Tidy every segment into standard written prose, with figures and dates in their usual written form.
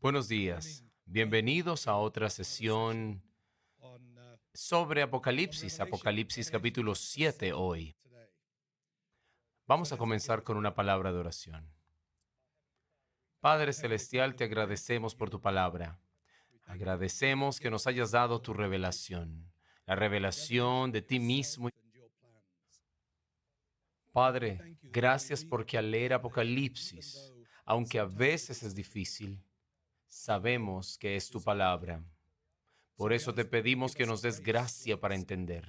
Buenos días. Bienvenidos a otra sesión sobre Apocalipsis, Apocalipsis capítulo 7 hoy. Vamos a comenzar con una palabra de oración. Padre Celestial, te agradecemos por tu palabra. Agradecemos que nos hayas dado tu revelación, la revelación de ti mismo. Padre, gracias porque al leer Apocalipsis, aunque a veces es difícil, sabemos que es tu palabra. Por eso te pedimos que nos des gracia para entender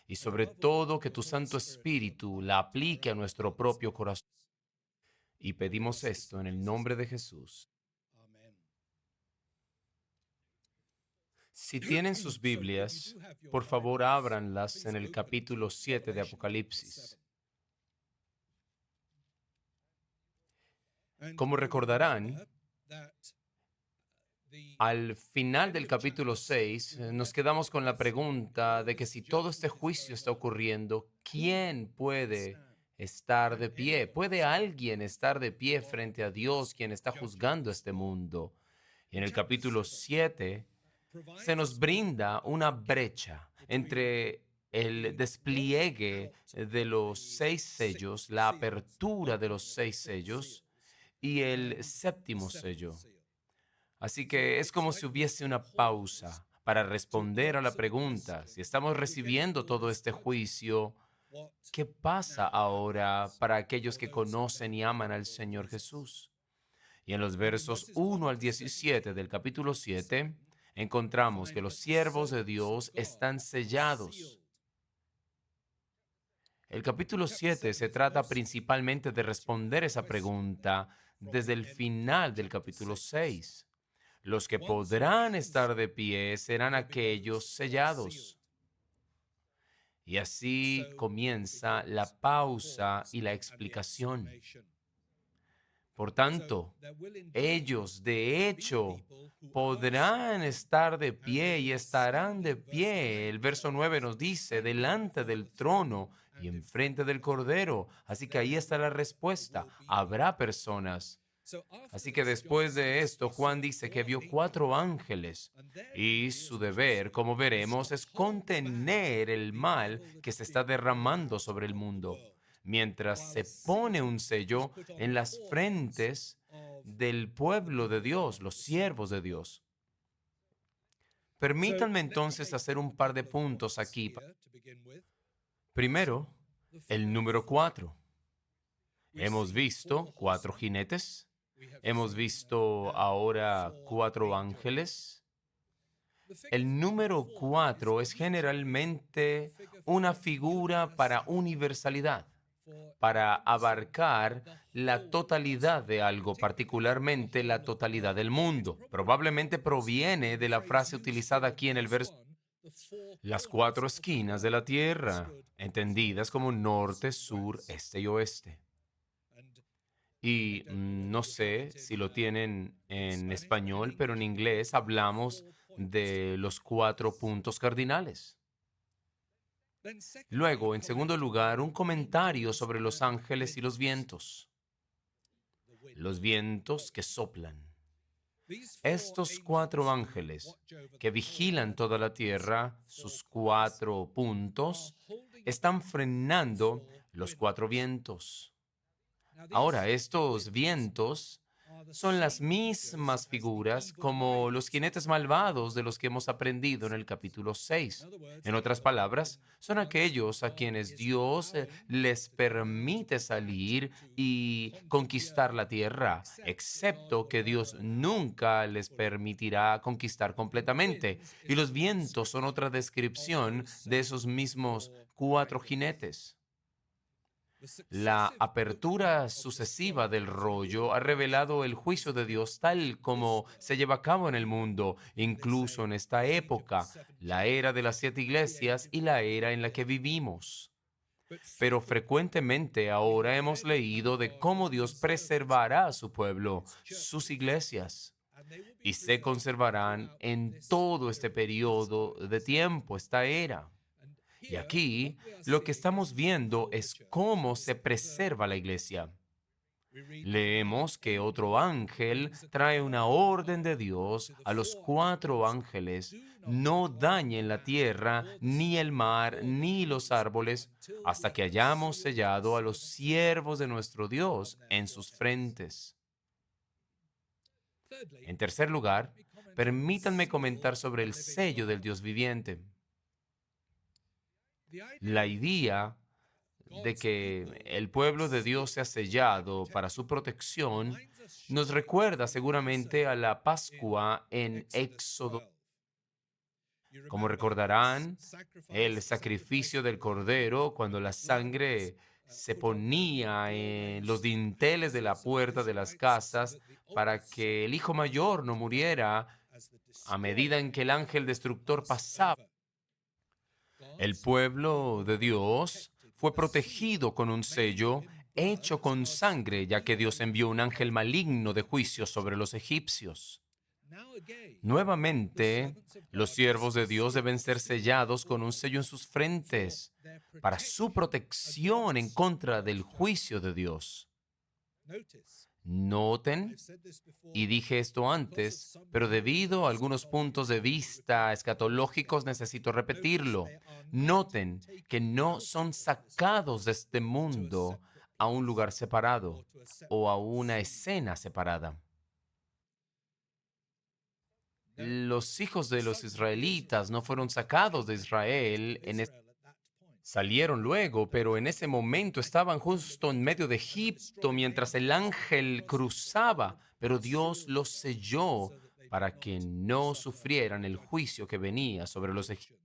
y sobre todo que tu Santo Espíritu la aplique a nuestro propio corazón. Y pedimos esto en el nombre de Jesús. Si tienen sus Biblias, por favor ábranlas en el capítulo 7 de Apocalipsis. Como recordarán, al final del capítulo 6, nos quedamos con la pregunta de que si todo este juicio está ocurriendo, ¿quién puede estar de pie? ¿Puede alguien estar de pie frente a Dios, quien está juzgando este mundo? Y en el capítulo 7 se nos brinda una brecha entre el despliegue de los 6 sellos, la apertura de los 6 sellos y el séptimo sello. Así que es como si hubiese una pausa para responder a la pregunta, si estamos recibiendo todo este juicio, ¿qué pasa ahora para aquellos que conocen y aman al Señor Jesús? Y en los versos 1 al 17 del capítulo 7 encontramos que los siervos de Dios están sellados. El capítulo 7 se trata principalmente de responder esa pregunta desde el final del capítulo 6. Los que podrán estar de pie serán aquellos sellados. Y así comienza la pausa y la explicación. Por tanto, ellos de hecho podrán estar de pie y estarán de pie. El verso 9 nos dice, delante del trono y enfrente del Cordero. Así que ahí está la respuesta. Habrá personas. Así que después de esto, Juan dice que vio 4 ángeles y su deber, como veremos, es contener el mal que se está derramando sobre el mundo, mientras se pone un sello en las frentes del pueblo de Dios, los siervos de Dios. Permítanme entonces hacer un par de puntos aquí. Primero, el número 4. Hemos visto 4 jinetes. Hemos visto ahora 4 ángeles. El número 4 es generalmente una figura para universalidad, para abarcar la totalidad de algo, particularmente la totalidad del mundo. Probablemente proviene de la frase utilizada aquí en el verso, las 4 esquinas de la tierra, entendidas como norte, sur, este y oeste. Y no sé si lo tienen en español, pero en inglés hablamos de los 4 puntos cardinales. Luego, en segundo lugar, un comentario sobre los ángeles y los vientos. Los vientos que soplan. Estos 4 ángeles que vigilan toda la tierra, sus 4 puntos, están frenando los 4 vientos. Ahora, estos vientos son las mismas figuras como los jinetes malvados de los que hemos aprendido en el capítulo 6. En otras palabras, son aquellos a quienes Dios les permite salir y conquistar la tierra, excepto que Dios nunca les permitirá conquistar completamente. Y los vientos son otra descripción de esos mismos 4 jinetes. La apertura sucesiva del rollo ha revelado el juicio de Dios tal como se lleva a cabo en el mundo, incluso en esta época, la era de las 7 iglesias y la era en la que vivimos. Pero frecuentemente ahora hemos leído de cómo Dios preservará a su pueblo, sus iglesias, y se conservarán en todo este periodo de tiempo, esta era. Y aquí lo que estamos viendo es cómo se preserva la iglesia. Leemos que otro ángel trae una orden de Dios a los 4 ángeles: no dañen la tierra, ni el mar, ni los árboles, hasta que hayamos sellado a los siervos de nuestro Dios en sus frentes. En tercer lugar, permítanme comentar sobre el sello del Dios viviente. La idea de que el pueblo de Dios sea sellado para su protección nos recuerda seguramente a la Pascua en Éxodo. Como recordarán, el sacrificio del cordero, cuando la sangre se ponía en los dinteles de la puerta de las casas para que el hijo mayor no muriera a medida en que el ángel destructor pasaba. El pueblo de Dios fue protegido con un sello hecho con sangre, ya que Dios envió un ángel maligno de juicio sobre los egipcios. Nuevamente, los siervos de Dios deben ser sellados con un sello en sus frentes para su protección en contra del juicio de Dios. Noten, y dije esto antes, pero debido a algunos puntos de vista escatológicos necesito repetirlo. Noten que no son sacados de este mundo a un lugar separado o a una escena separada. Los hijos de los israelitas no fueron sacados de Israel salieron luego, pero en ese momento estaban justo en medio de Egipto mientras el ángel cruzaba, pero Dios los selló para que no sufrieran el juicio que venía sobre los egipcios.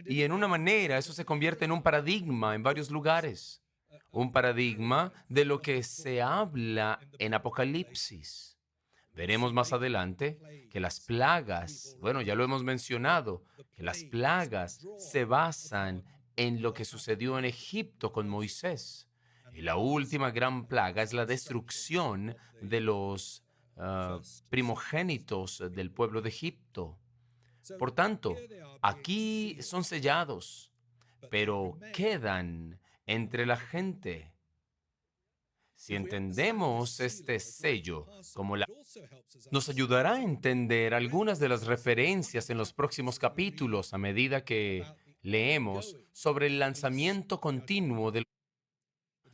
Y en una manera eso se convierte en un paradigma en varios lugares, un paradigma de lo que se habla en Apocalipsis. Veremos más adelante que las plagas, bueno, ya lo hemos mencionado, que las plagas se basan en lo que sucedió en Egipto con Moisés. Y la última gran plaga es la destrucción de los primogénitos del pueblo de Egipto. Por tanto, aquí son sellados, pero quedan entre la gente. Si entendemos este sello como nos ayudará a entender algunas de las referencias en los próximos capítulos a medida que leemos sobre el lanzamiento continuo de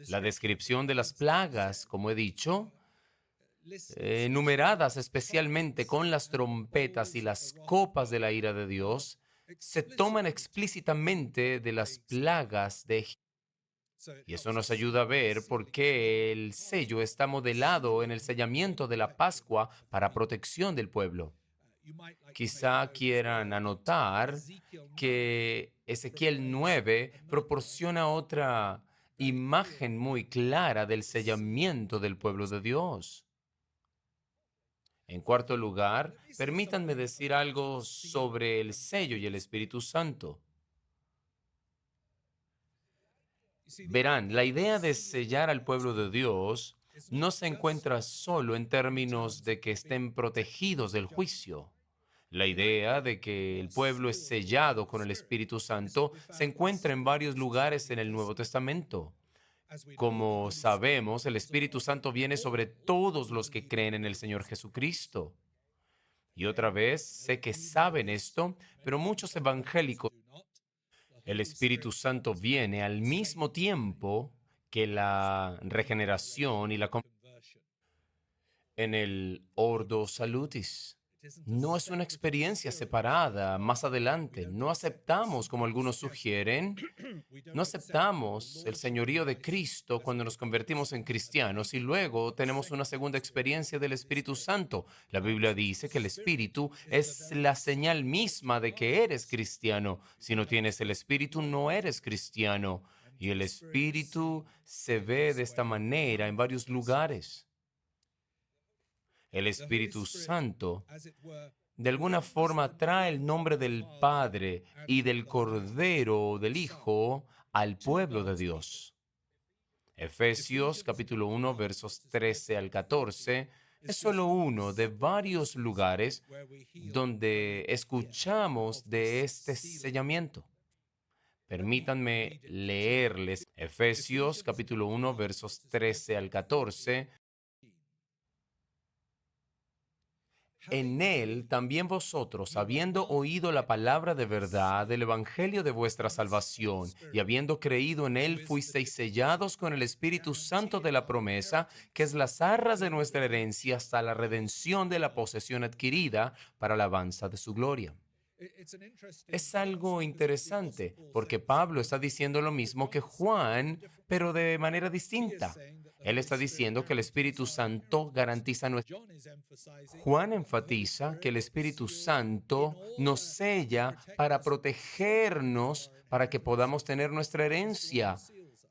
la descripción de las plagas, como he dicho, numeradas especialmente con las trompetas y las copas de la ira de Dios, se toman explícitamente de las plagas de Egipto. Y eso nos ayuda a ver por qué el sello está modelado en el sellamiento de la Pascua para protección del pueblo. Quizá quieran anotar que Ezequiel 9 proporciona otra imagen muy clara del sellamiento del pueblo de Dios. En cuarto lugar, permítanme decir algo sobre el sello y el Espíritu Santo. Verán, la idea de sellar al pueblo de Dios no se encuentra solo en términos de que estén protegidos del juicio. La idea de que el pueblo es sellado con el Espíritu Santo se encuentra en varios lugares en el Nuevo Testamento. Como sabemos, el Espíritu Santo viene sobre todos los que creen en el Señor Jesucristo. Y otra vez, sé que saben esto, pero muchos evangélicos, el Espíritu Santo viene al mismo tiempo que la regeneración y la en el Ordo Salutis. No es una experiencia separada más adelante. No aceptamos, como algunos sugieren, no aceptamos el señorío de Cristo cuando nos convertimos en cristianos y luego tenemos una segunda experiencia del Espíritu Santo. La Biblia dice que el Espíritu es la señal misma de que eres cristiano. Si no tienes el Espíritu, no eres cristiano. Y el Espíritu se ve de esta manera en varios lugares. El Espíritu Santo, de alguna forma, trae el nombre del Padre y del Cordero o del Hijo al pueblo de Dios. Efesios capítulo 1, versos 13 al 14, es solo uno de varios lugares donde escuchamos de este sellamiento. Permítanme leerles Efesios capítulo 1, versos 13 al 14. En él también vosotros, habiendo oído la palabra de verdad del evangelio de vuestra salvación, y habiendo creído en él, fuisteis sellados con el Espíritu Santo de la promesa, que es las arras de nuestra herencia hasta la redención de la posesión adquirida para la alabanza de su gloria. Es algo interesante porque Pablo está diciendo lo mismo que Juan, pero de manera distinta. Él está diciendo que el Espíritu Santo garantiza nuestra... Juan enfatiza que el Espíritu Santo nos sella para protegernos, para que podamos tener nuestra herencia.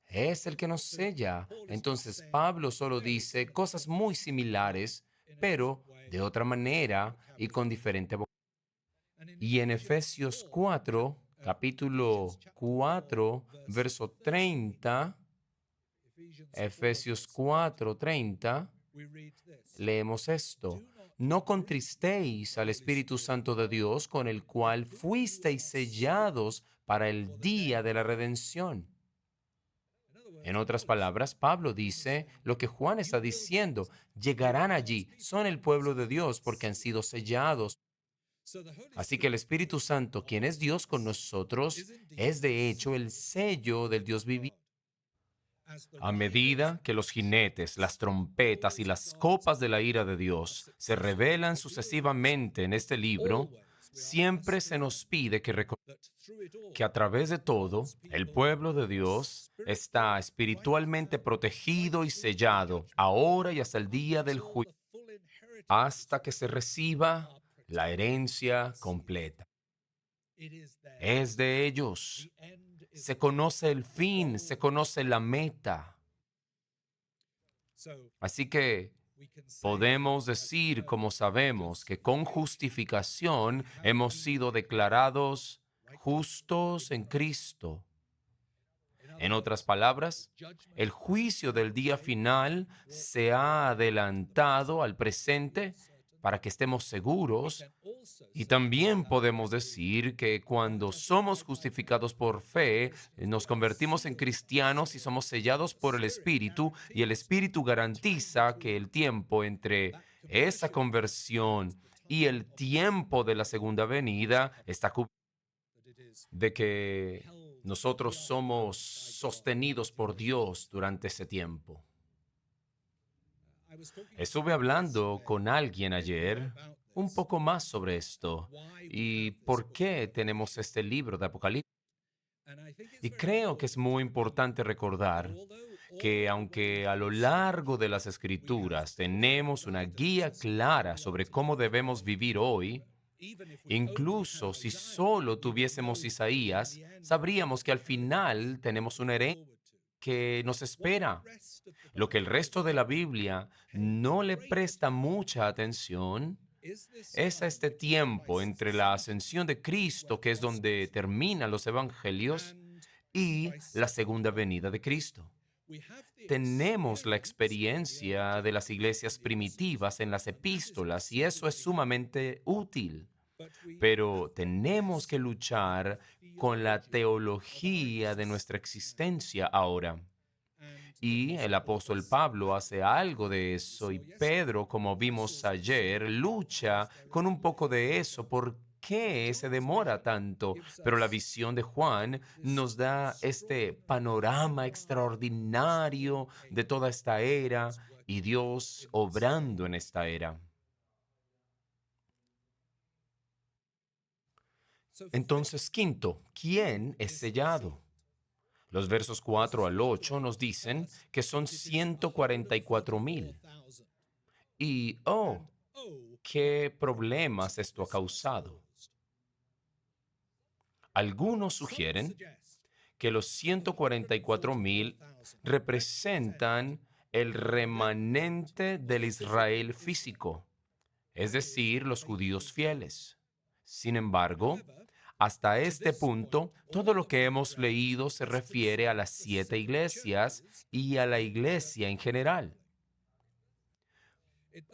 Es el que nos sella. Entonces Pablo solo dice cosas muy similares, pero de otra manera y con diferente vocabulario. Y en Efesios 4, capítulo 4, verso 30, Efesios 4, 30, leemos esto. No contristéis al Espíritu Santo de Dios, con el cual fuisteis sellados para el día de la redención. En otras palabras, Pablo dice lo que Juan está diciendo. Llegarán allí, son el pueblo de Dios porque han sido sellados. Así que el Espíritu Santo, quien es Dios con nosotros, es de hecho el sello del Dios viviente. A medida que los jinetes, las trompetas y las copas de la ira de Dios se revelan sucesivamente en este libro, siempre se nos pide que a través de todo, el pueblo de Dios está espiritualmente protegido y sellado, ahora y hasta el día del juicio, hasta que se reciba la herencia completa. Es de ellos. Se conoce el fin, se conoce la meta. Así que podemos decir, como sabemos, que con justificación hemos sido declarados justos en Cristo. En otras palabras, el juicio del día final se ha adelantado al presente para que estemos seguros. Y también podemos decir que cuando somos justificados por fe, nos convertimos en cristianos y somos sellados por el Espíritu, y el Espíritu garantiza que el tiempo entre esa conversión y el tiempo de la segunda venida está cubierto, de que nosotros somos sostenidos por Dios durante ese tiempo. Estuve hablando con alguien ayer un poco más sobre esto y por qué tenemos este libro de Apocalipsis. Y creo que es muy importante recordar que aunque a lo largo de las Escrituras tenemos una guía clara sobre cómo debemos vivir hoy, incluso si solo tuviésemos Isaías, sabríamos que al final tenemos una herencia que nos espera. Lo que el resto de la Biblia no le presta mucha atención es a este tiempo entre la ascensión de Cristo, que es donde terminan los evangelios, y la segunda venida de Cristo. Tenemos la experiencia de las iglesias primitivas en las epístolas y eso es sumamente útil, pero tenemos que luchar con la teología de nuestra existencia ahora. Y el apóstol Pablo hace algo de eso y Pedro, como vimos ayer, lucha con un poco de eso. ¿Por qué se demora tanto? Pero la visión de Juan nos da este panorama extraordinario de toda esta era y Dios obrando en esta era. Entonces, quinto, ¿quién es sellado? Los versos 4 al 8 nos dicen que son 144,000. Y, ¿qué problemas esto ha causado? Algunos sugieren que los 144,000 representan el remanente del Israel físico, es decir, los judíos fieles. Sin embargo, hasta este punto, todo lo que hemos leído se refiere a las 7 iglesias y a la iglesia en general.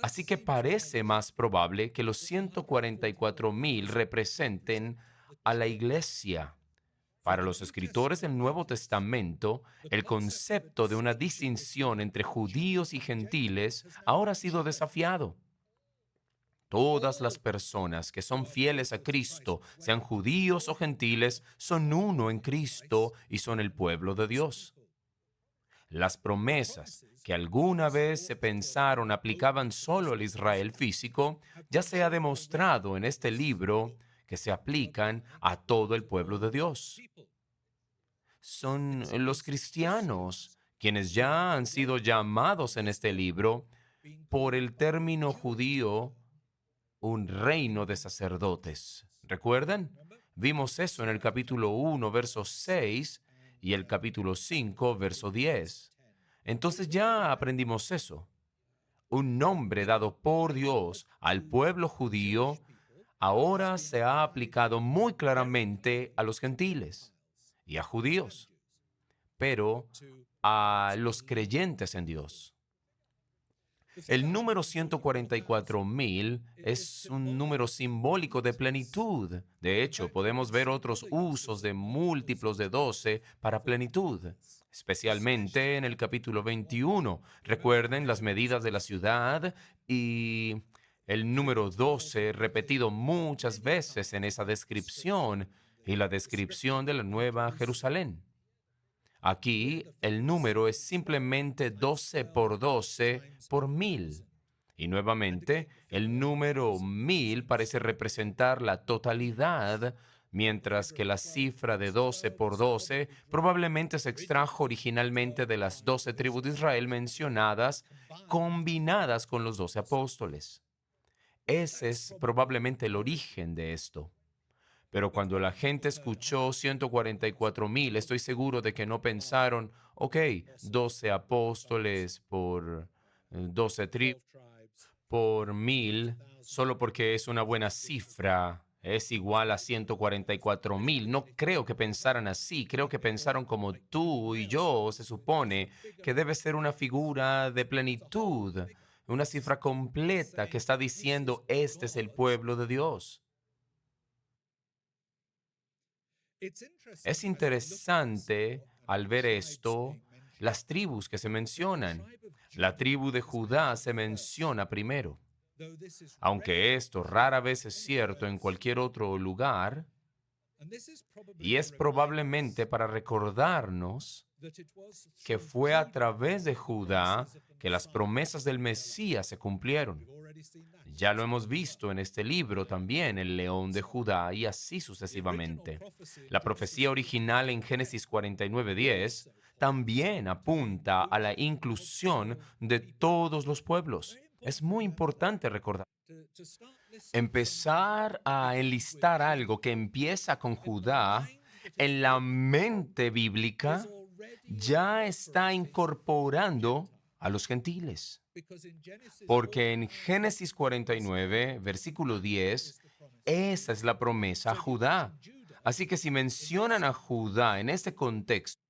Así que parece más probable que los 144,000 representen a la iglesia, Para los escritores del Nuevo Testamento, el concepto de una distinción entre judíos y gentiles ahora ha sido desafiado. Todas las personas que son fieles a Cristo, sean judíos o gentiles, son uno en Cristo y son el pueblo de Dios. Las promesas que alguna vez se pensaron aplicaban solo al Israel físico, ya se ha demostrado en este libro que se aplican a todo el pueblo de Dios. Son los cristianos quienes ya han sido llamados en este libro por el término judío un reino de sacerdotes. ¿Recuerdan? Vimos eso en el capítulo 1, verso 6 y el capítulo 5, verso 10. Entonces ya aprendimos eso. Un nombre dado por Dios al pueblo judío ahora se ha aplicado muy claramente a los gentiles y a judíos, pero a los creyentes en Dios. El número 144,000 es un número simbólico de plenitud. De hecho, podemos ver otros usos de múltiplos de 12 para plenitud, especialmente en el capítulo 21. Recuerden las medidas de la ciudad y el número 12 repetido muchas veces en esa descripción y la descripción de la Nueva Jerusalén. Aquí el número es simplemente 12 por 12 por 1000. Y nuevamente, el número 1000 parece representar la totalidad, mientras que la cifra de 12 por 12 probablemente se extrajo originalmente de las 12 tribus de Israel mencionadas, combinadas con los 12 apóstoles. Ese es probablemente el origen de esto. Pero cuando la gente escuchó 144,000, estoy seguro de que no pensaron, ok, 12 apóstoles por 12 tribus por 1000, solo porque es una buena cifra, es igual a 144,000. No creo que pensaran así, creo que pensaron como tú y yo, se supone que debe ser una figura de plenitud, una cifra completa que está diciendo, este es el pueblo de Dios. Es interesante al ver esto, las tribus que se mencionan. La tribu de Judá se menciona primero. Aunque esto rara vez es cierto en cualquier otro lugar, y es probablemente para recordarnos que fue a través de Judá que las promesas del Mesías se cumplieron. Ya lo hemos visto en este libro también, el león de Judá, y así sucesivamente. La profecía original en Génesis 49:10 también apunta a la inclusión de todos los pueblos. Es muy importante recordar. Empezar a enlistar algo que empieza con Judá en la mente bíblica ya está incorporando a los gentiles. Porque en Génesis 49, versículo 10, esa es la promesa a Judá. Así que si mencionan a Judá en este contexto,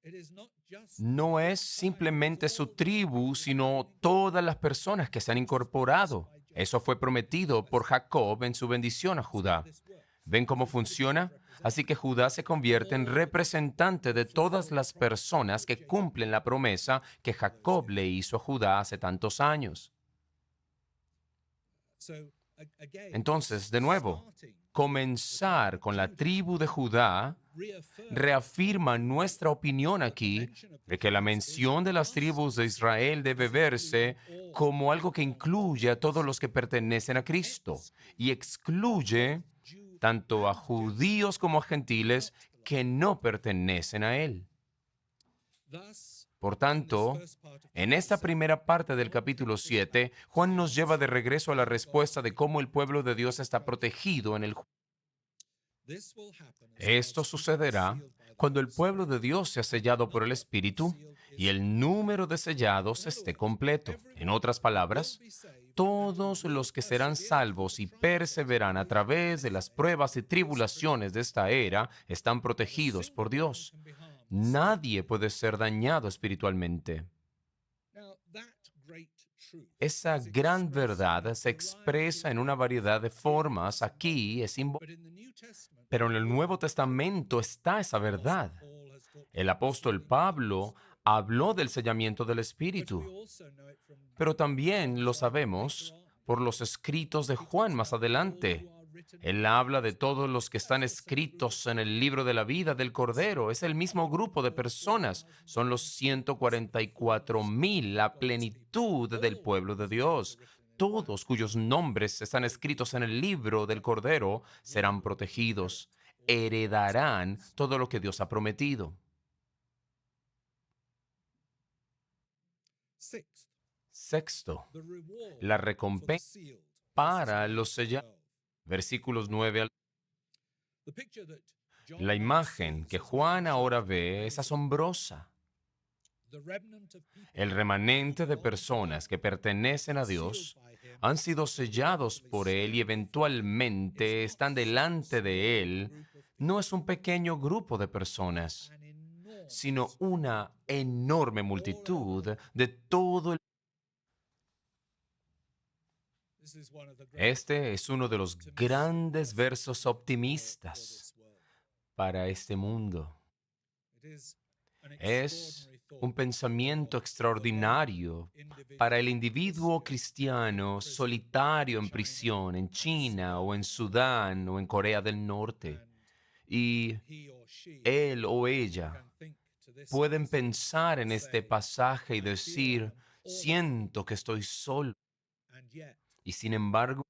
no es simplemente su tribu, sino todas las personas que se han incorporado. Eso fue prometido por Jacob en su bendición a Judá. ¿Ven cómo funciona? Así que Judá se convierte en representante de todas las personas que cumplen la promesa que Jacob le hizo a Judá hace tantos años. Entonces, de nuevo, comenzar con la tribu de Judá reafirma nuestra opinión aquí de que la mención de las tribus de Israel debe verse como algo que incluye a todos los que pertenecen a Cristo y excluye tanto a judíos como a gentiles que no pertenecen a Él. Por tanto, en esta primera parte del capítulo 7, Juan nos lleva de regreso a la respuesta de cómo el pueblo de Dios está protegido en el juicio. Esto sucederá cuando el pueblo de Dios sea sellado por el Espíritu y el número de sellados esté completo. En otras palabras, todos los que serán salvos y perseveran a través de las pruebas y tribulaciones de esta era están protegidos por Dios. Nadie puede ser dañado espiritualmente. Esa gran verdad se expresa en una variedad de formas. Aquí es pero en el Nuevo Testamento está esa verdad. El apóstol Pablo habló del sellamiento del Espíritu, pero también lo sabemos por los escritos de Juan más adelante. Él habla de todos los que están escritos en el libro de la vida del Cordero. Es el mismo grupo de personas. Son los 144,000, la plenitud del pueblo de Dios. Todos cuyos nombres están escritos en el libro del Cordero serán protegidos, heredarán todo lo que Dios ha prometido. Sexto, la recompensa para los sellados. Versículos 9 al... La imagen que Juan ahora ve es asombrosa. El remanente de personas que pertenecen a Dios han sido sellados por Él y eventualmente están delante de Él. No es un pequeño grupo de personas, sino una enorme multitud de todo el... Este es uno de los grandes versos optimistas para este mundo. Es un pensamiento extraordinario para el individuo cristiano solitario en prisión en China o en Sudán o en Corea del Norte. Y él o ella pueden pensar en este pasaje y decir, siento que estoy solo. Y sin embargo,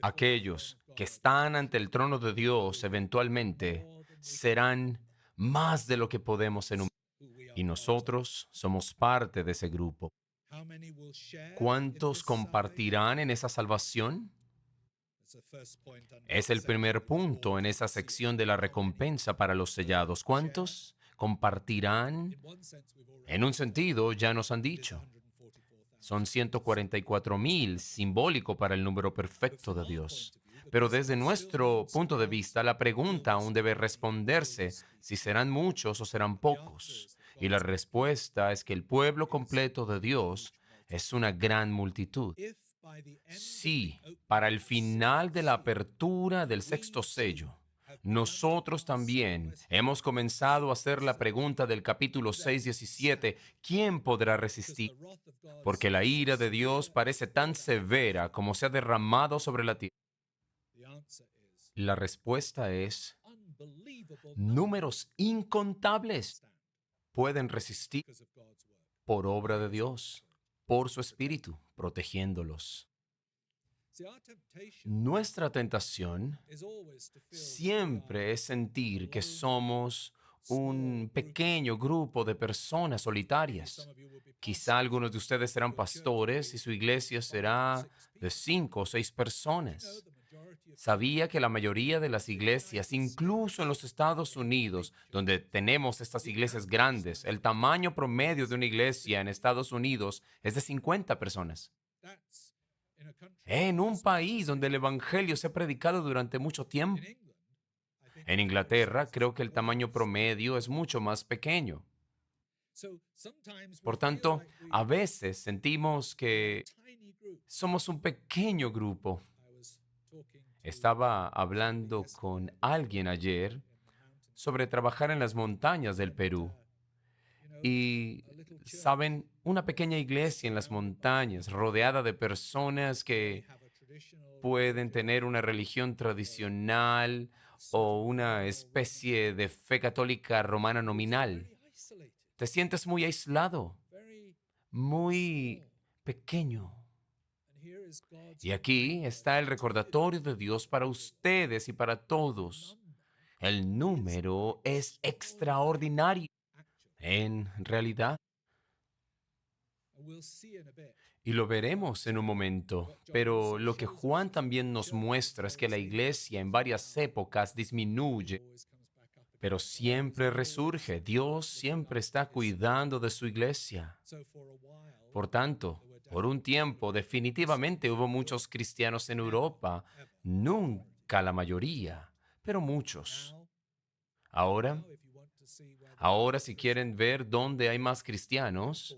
aquellos que están ante el trono de Dios eventualmente serán más de lo que podemos enumerar. Y nosotros somos parte de ese grupo. ¿Cuántos compartirán en esa salvación? Es el primer punto en esa sección de la recompensa para los sellados. ¿Cuántos compartirán? En un sentido, ya nos han dicho. Son 144,000, simbólico para el número perfecto de Dios. Pero desde nuestro punto de vista, la pregunta aún debe responderse si serán muchos o serán pocos. Y la respuesta es que el pueblo completo de Dios es una gran multitud. Si para el final de la apertura del sexto sello, nosotros también hemos comenzado a hacer la pregunta del capítulo 6:17, ¿quién podrá resistir? Porque la ira de Dios parece tan severa como se ha derramado sobre la tierra. La respuesta es, números incontables pueden resistir por obra de Dios, por su Espíritu, protegiéndolos. Nuestra tentación siempre es sentir que somos un pequeño grupo de personas solitarias. Quizá algunos de ustedes serán pastores y su iglesia será de 5 o 6 personas. Sabía que la mayoría de las iglesias, incluso en los Estados Unidos, donde tenemos estas iglesias grandes, el tamaño promedio de una iglesia en Estados Unidos es de 50 personas. En un país donde el Evangelio se ha predicado durante mucho tiempo. En Inglaterra, creo que el tamaño promedio es mucho más pequeño. Por tanto, a veces sentimos que somos un pequeño grupo. Estaba hablando con alguien ayer sobre trabajar en las montañas del Perú. Y, saben, una pequeña iglesia en las montañas, rodeada de personas que pueden tener una religión tradicional o una especie de fe católica romana nominal. Te sientes muy aislado, muy pequeño. Y aquí está el recordatorio de Dios para ustedes y para todos. El número es extraordinario. En realidad, y lo veremos en un momento, pero lo que Juan también nos muestra es que la iglesia en varias épocas disminuye, pero siempre resurge. Dios siempre está cuidando de su iglesia. Por tanto, por un tiempo definitivamente hubo muchos cristianos en Europa, nunca la mayoría, pero muchos. Ahora, si quieren ver dónde hay más cristianos,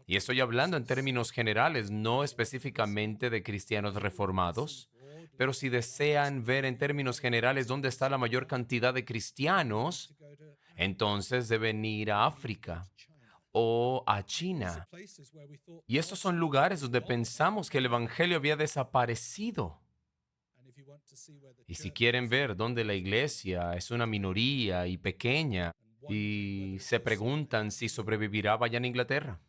Y estoy hablando en términos generales, no específicamente de cristianos reformados, pero si desean ver en términos generales dónde está la mayor cantidad de cristianos, entonces deben ir a África o a China. Y estos son lugares donde pensamos que el Evangelio había desaparecido. Y si quieren ver dónde la iglesia es una minoría y pequeña, y se preguntan si sobrevivirá, vayan a Inglaterra.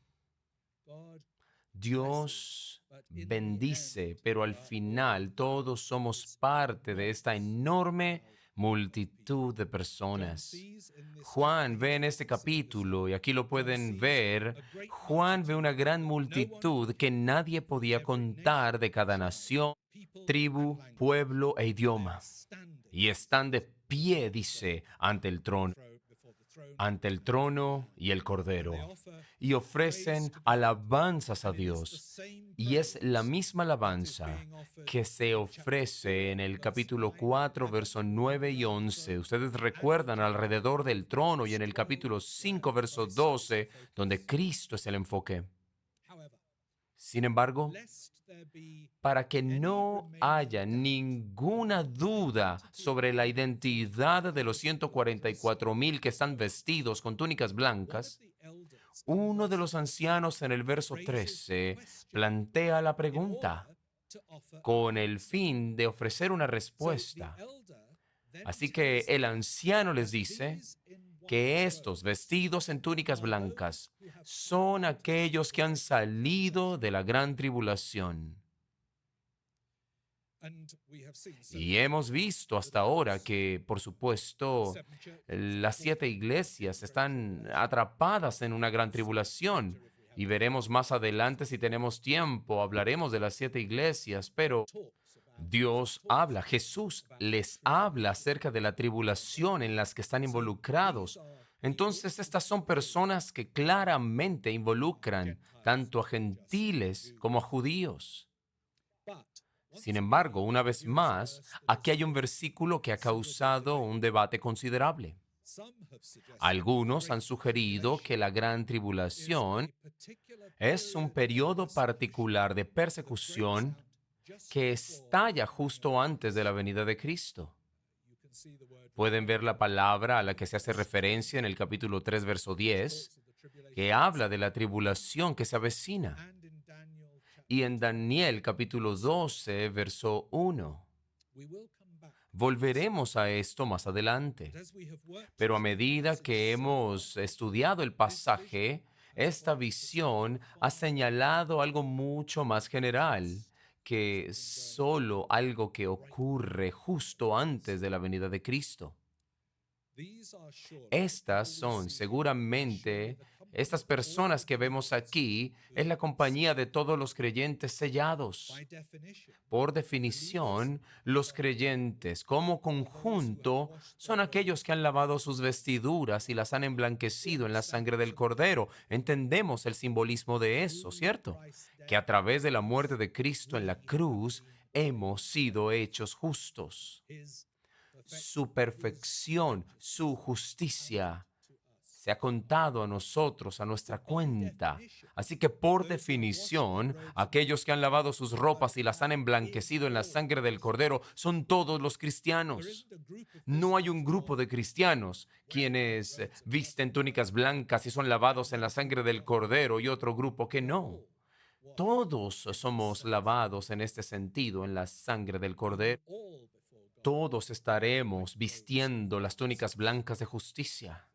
Dios bendice, pero al final todos somos parte de esta enorme multitud de personas. Juan ve en este capítulo, y aquí lo pueden ver, Juan ve una gran multitud que nadie podía contar de cada nación, tribu, pueblo e idioma. Y están de pie, dice, ante el trono y el Cordero, y ofrecen alabanzas a Dios. Y es la misma alabanza que se ofrece en el capítulo 4, versos 9 y 11. Ustedes recuerdan alrededor del trono, y en el capítulo 5, verso 12, donde Cristo es el enfoque. Sin embargo, para que no haya ninguna duda sobre la identidad de los 144,000 que están vestidos con túnicas blancas, uno de los ancianos en el verso 13 plantea la pregunta con el fin de ofrecer una respuesta. Así que el anciano les dice que estos vestidos en túnicas blancas son aquellos que han salido de la gran tribulación. Y hemos visto hasta ahora que, por supuesto, las 7 iglesias están atrapadas en una gran tribulación. Y veremos más adelante, si tenemos tiempo, hablaremos de las 7 iglesias, pero Dios habla, Jesús les habla acerca de la tribulación en las que están involucrados. Entonces, estas son personas que claramente involucran tanto a gentiles como a judíos. Sin embargo, una vez más, aquí hay un versículo que ha causado un debate considerable. Algunos han sugerido que la gran tribulación es un periodo particular de persecución que estalla justo antes de la venida de Cristo. Pueden ver la palabra a la que se hace referencia en el capítulo 3, verso 10, que habla de la tribulación que se avecina. Y en Daniel capítulo 12, verso 1. Volveremos a esto más adelante. Pero a medida que hemos estudiado el pasaje, esta visión ha señalado algo mucho más general que solo algo que ocurre justo antes de la venida de Cristo. Estas son seguramente, estas personas que vemos aquí, es la compañía de todos los creyentes sellados. Por definición, los creyentes como conjunto son aquellos que han lavado sus vestiduras y las han emblanquecido en la sangre del Cordero. Entendemos el simbolismo de eso, ¿cierto? Que a través de la muerte de Cristo en la cruz hemos sido hechos justos. Su perfección, su justicia se ha contado a nosotros, a nuestra cuenta. Así que por definición, aquellos que han lavado sus ropas y las han emblanquecido en la sangre del Cordero son todos los cristianos. No hay un grupo de cristianos quienes visten túnicas blancas y son lavados en la sangre del Cordero y otro grupo que no. Todos somos lavados en este sentido en la sangre del Cordero. Todos estaremos vistiendo las túnicas blancas de justicia.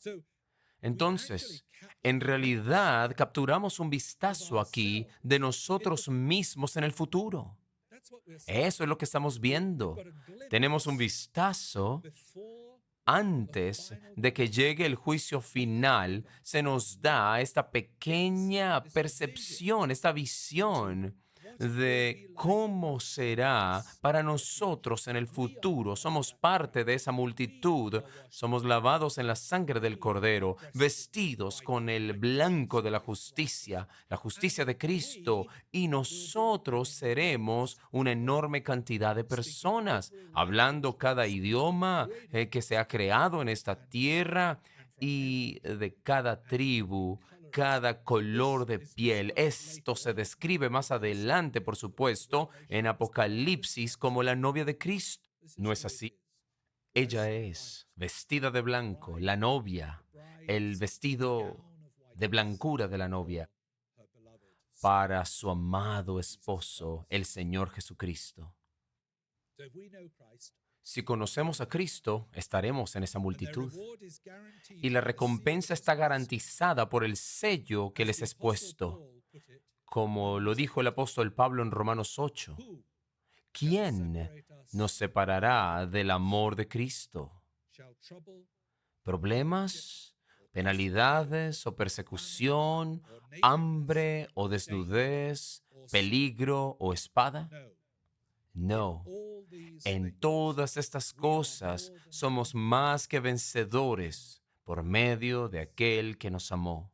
Entonces, en realidad, capturamos un vistazo aquí de nosotros mismos en el futuro. Eso es lo que estamos viendo. Tenemos un vistazo antes de que llegue el juicio final. Se nos da esta pequeña percepción, esta visión de cómo será para nosotros en el futuro. Somos parte de esa multitud, somos lavados en la sangre del Cordero, vestidos con el blanco de la justicia de Cristo, y nosotros seremos una enorme cantidad de personas, hablando cada idioma que se ha creado en esta tierra, y de cada tribu, cada color de piel. Esto se describe más adelante, por supuesto, en Apocalipsis como la novia de Cristo. ¿No es así? Ella es vestida de blanco, la novia, el vestido de blancura de la novia para su amado esposo, el Señor Jesucristo. Si conocemos a Cristo, estaremos en esa multitud. Y la recompensa está garantizada por el sello que les es puesto. Como lo dijo el apóstol Pablo en Romanos 8. ¿Quién nos separará del amor de Cristo? ¿Problemas, penalidades o persecución, hambre o desnudez, peligro o espada? No. En todas estas cosas somos más que vencedores por medio de aquel que nos amó.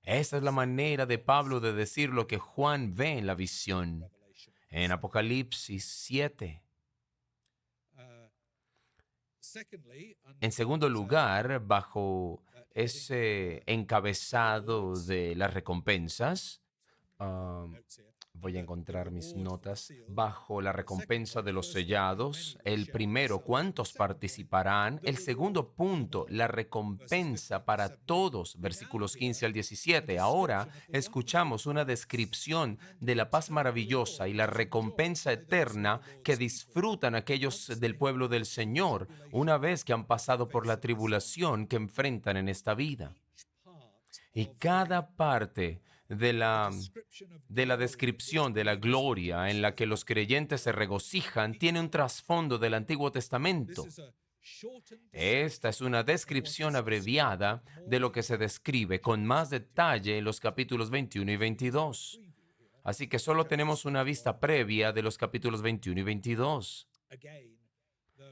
Esa es la manera de Pablo de decir lo que Juan ve en la visión, en Apocalipsis 7. En segundo lugar, bajo ese encabezado de las recompensas, voy a encontrar mis notas. Bajo la recompensa de los sellados, el primero, ¿cuántos participarán? El segundo punto, la recompensa para todos, versículos 15 al 17. Ahora escuchamos una descripción de la paz maravillosa y la recompensa eterna que disfrutan aquellos del pueblo del Señor una vez que han pasado por la tribulación que enfrentan en esta vida. Y cada parte de la descripción de la gloria en la que los creyentes se regocijan tiene un trasfondo del Antiguo Testamento. Esta es una descripción abreviada de lo que se describe con más detalle en los capítulos 21 y 22. Así que solo tenemos una vista previa de los capítulos 21 y 22.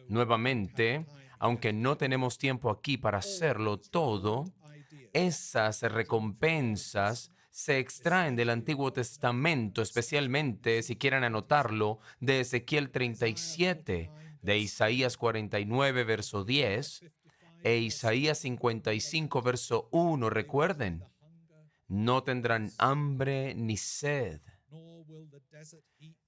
Nuevamente, aunque no tenemos tiempo aquí para hacerlo todo, esas recompensas se extraen del Antiguo Testamento, especialmente, si quieren anotarlo, de Ezequiel 37, de Isaías 49, verso 10, e Isaías 55, verso 1. Recuerden, no tendrán hambre ni sed,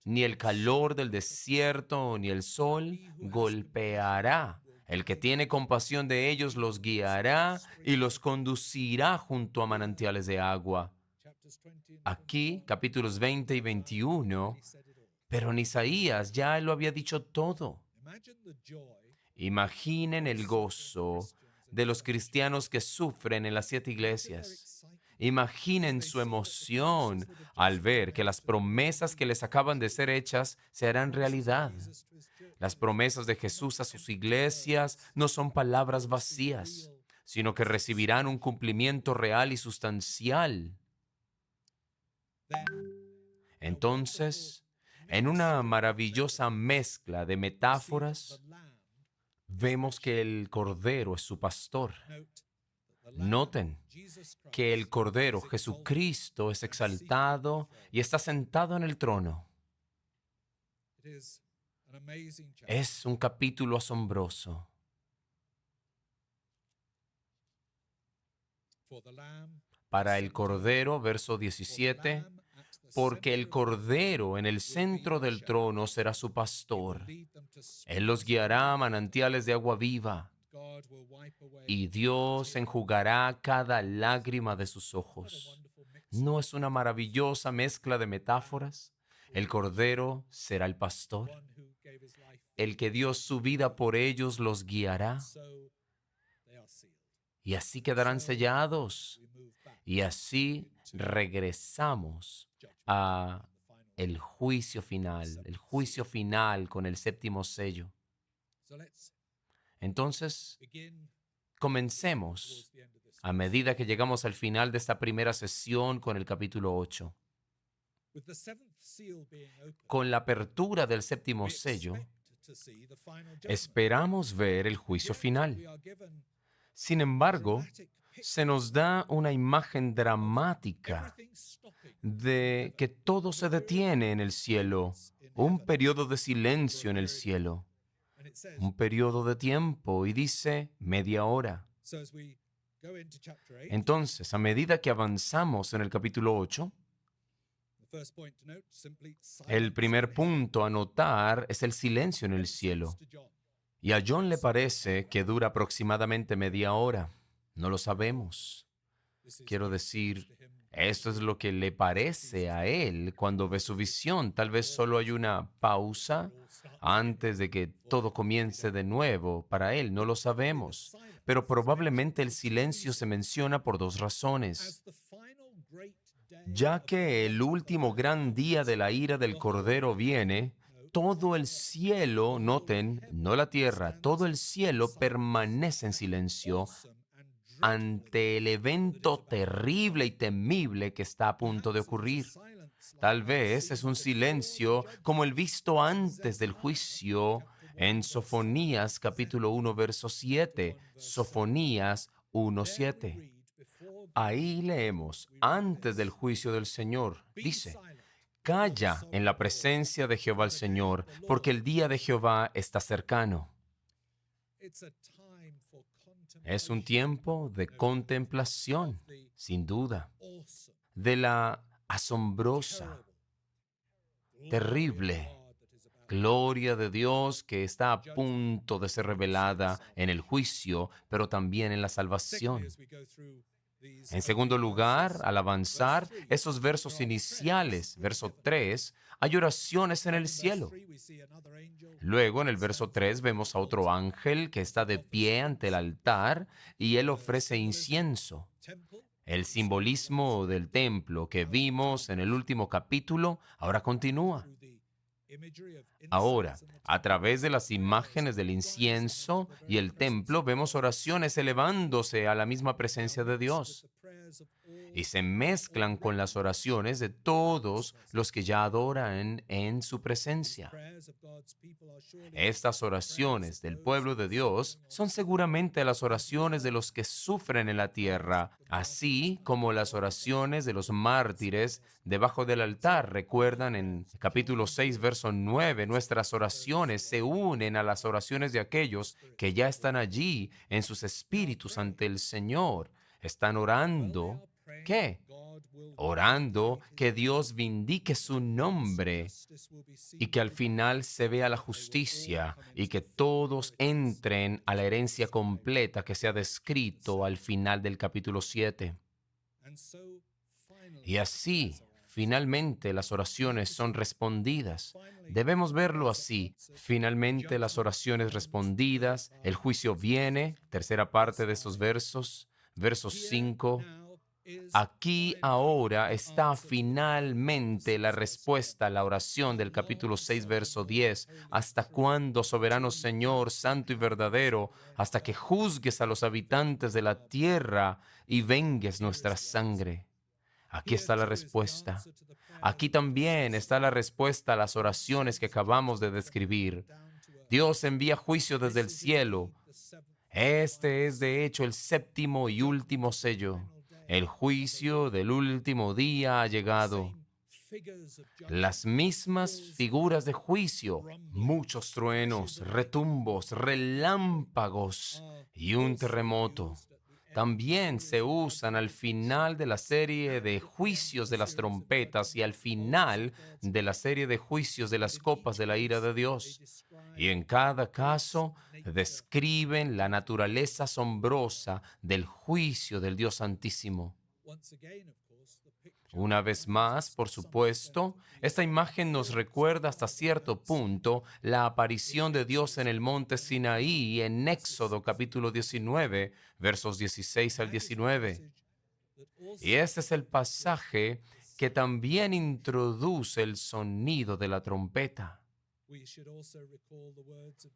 ni el calor del desierto, ni el sol golpeará. El que tiene compasión de ellos los guiará y los conducirá junto a manantiales de agua. Aquí, capítulos 20 y 21, pero en Isaías ya lo había dicho todo. Imaginen el gozo de los cristianos que sufren en las 7 iglesias. Imaginen su emoción al ver que las promesas que les acaban de ser hechas se harán realidad. Las promesas de Jesús a sus iglesias no son palabras vacías, sino que recibirán un cumplimiento real y sustancial. Entonces, en una maravillosa mezcla de metáforas, vemos que el Cordero es su pastor. Noten que el Cordero, Jesucristo, es exaltado y está sentado en el trono. Es un capítulo asombroso. Para el Cordero, verso 17, porque el Cordero en el centro del trono será su pastor. Él los guiará a manantiales de agua viva, y Dios enjugará cada lágrima de sus ojos. ¿No es una maravillosa mezcla de metáforas? El Cordero será el pastor. El que dio su vida por ellos los guiará. Y así quedarán sellados. Y así regresamos a el juicio final con el séptimo sello. Entonces, comencemos a medida que llegamos al final de esta primera sesión con el capítulo 8. Con la apertura del séptimo sello, esperamos ver el juicio final. Sin embargo, se nos da una imagen dramática de que todo se detiene en el cielo, un periodo de silencio en el cielo, un periodo de tiempo, y dice media hora. Entonces, a medida que avanzamos en el capítulo 8, el primer punto a notar es el silencio en el cielo. Y a John le parece que dura aproximadamente media hora. No lo sabemos. Quiero decir, esto es lo que le parece a él cuando ve su visión. Tal vez solo hay una pausa antes de que todo comience de nuevo. Para él no lo sabemos. Pero probablemente el silencio se menciona por dos razones. Ya que el último gran día de la ira del Cordero viene, todo el cielo, noten, no la tierra, todo el cielo permanece en silencio ante el evento terrible y temible que está a punto de ocurrir. Tal vez es un silencio como el visto antes del juicio en Sofonías capítulo 1, verso 7. Sofonías 1:7. Ahí leemos, antes del juicio del Señor, dice, calla en la presencia de Jehová el Señor, porque el día de Jehová está cercano. Es un tiempo de contemplación, sin duda, de la asombrosa, terrible gloria de Dios que está a punto de ser revelada en el juicio, pero también en la salvación. En segundo lugar, al avanzar esos versos iniciales, verso 3, hay oraciones en el cielo. Luego, en el verso 3, vemos a otro ángel que está de pie ante el altar y él ofrece incienso. El simbolismo del templo que vimos en el último capítulo ahora continúa. Ahora, a través de las imágenes del incienso y el templo, vemos oraciones elevándose a la misma presencia de Dios. Y se mezclan con las oraciones de todos los que ya adoran en su presencia. Estas oraciones del pueblo de Dios son seguramente las oraciones de los que sufren en la tierra, así como las oraciones de los mártires debajo del altar. Recuerdan en capítulo 6, verso 9, nuestras oraciones se unen a las oraciones de aquellos que ya están allí en sus espíritus ante el Señor. Están orando, ¿qué? Orando que Dios vindique su nombre y que al final se vea la justicia y que todos entren a la herencia completa que se ha descrito al final del capítulo 7. Y así, finalmente las oraciones son respondidas. Debemos verlo así. Finalmente las oraciones respondidas, el juicio viene, tercera parte de estos versos, verso 5. Aquí ahora está finalmente la respuesta a la oración del capítulo 6, verso 10. ¿Hasta cuándo, soberano Señor, santo y verdadero, hasta que juzgues a los habitantes de la tierra y vengues nuestra sangre? Aquí está la respuesta. Aquí también está la respuesta a las oraciones que acabamos de describir. Dios envía juicio desde el cielo. Este es de hecho el séptimo y último sello. El juicio del último día ha llegado. Las mismas figuras de juicio, muchos truenos, retumbos, relámpagos y un terremoto, también se usan al final de la serie de juicios de las trompetas y al final de la serie de juicios de las copas de la ira de Dios. Y en cada caso describen la naturaleza asombrosa del juicio del Dios Santísimo. Una vez más, por supuesto, esta imagen nos recuerda hasta cierto punto la aparición de Dios en el monte Sinaí en Éxodo capítulo 19, versos 16 al 19. Y este es el pasaje que también introduce el sonido de la trompeta.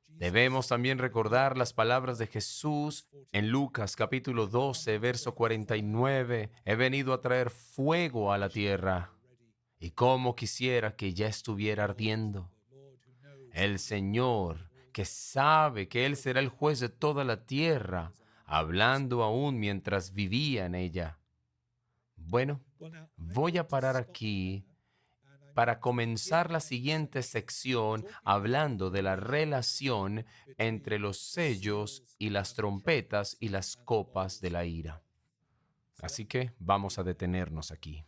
Debemos también recordar las palabras de Jesús en Lucas capítulo 12, verso 49. He venido a traer fuego a la tierra, y cómo quisiera que ya estuviera ardiendo. El Señor, que sabe que Él será el juez de toda la tierra, hablando aún mientras vivía en ella. Bueno, voy a parar aquí para comenzar la siguiente sección hablando de la relación entre los sellos y las trompetas y las copas de la ira. Así que vamos a detenernos aquí.